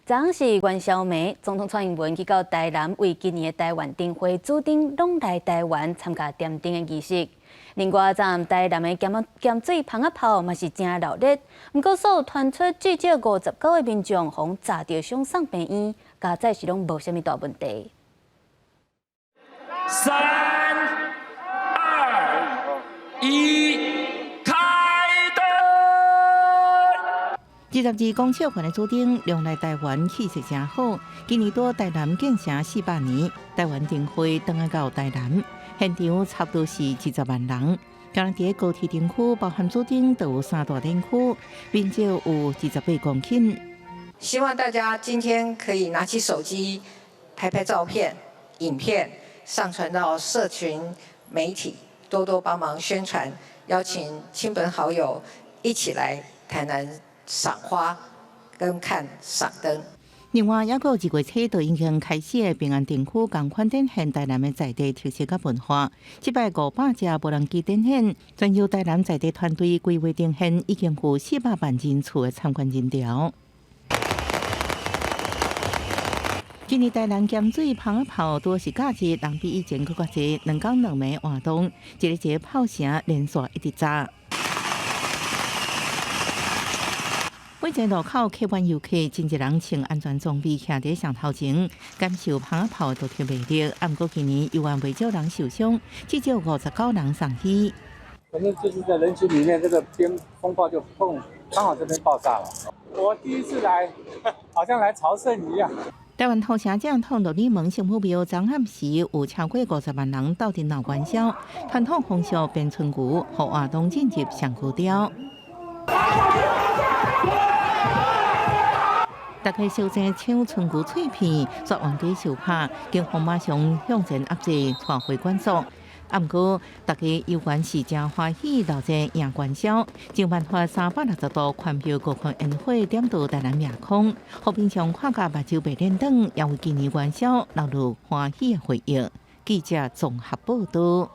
昨是元宵暝，总统蔡英文去到台南，为今年的台湾灯会指定拢来台湾参加点灯的仪式。另外，昨台南的咸水蜂仔炮嘛是真热烈，不过所有传出至少59个民众互炸着送上病院，加载是拢无啥物大问题。3、2、1，开灯！22公尺宽的主灯，用来台湾气势真好。今年到台南建成400年，台湾灯会登来到台南，现场差不多是20万人。刚在高铁灯区，包含主灯都有3大灯区，面积有28公顷。希望大家今天可以拿起手机拍拍照片、影片，上传到社群媒体，多多帮忙宣传，邀请亲朋好友一起来台南赏花跟看赏灯。另外，也有1月初就已经开始的平安灯区，共款展现台南的在地特色甲文化。这摆500只无人机展现，全由台南在地团队规划呈现，已经有400万人次的参观人潮。今年台南咸水蜂仔炮多是假日，人比以前更加侪，2天2暝活动，一个炮声连续一直炸。每一个路口客运游客，真侪人穿安全装备，徛在上头前，感受蜂仔炮独特魅力。不过今年犹原未少人受伤，至少59人丧生。反正就是在人群里面，这个边风暴就碰，刚好这边爆炸了。我第一次来，好像来朝圣一样。台湾头城正统乐里门圣母庙昨暗时有超过50万人斗阵闹元宵，传统风俗变春牛，予活动进入上高潮。大家小姐抢春牛脆片，绝冤家受拍，警方马上向前压制，带回管束。不过，大家犹原是真欢喜，闹热赢元宵，尽办法360度宽票高空烟火点到台南夜空，互平常看甲目睭白亮灯，也为今年元宵留入欢喜的回忆。记者综合报道。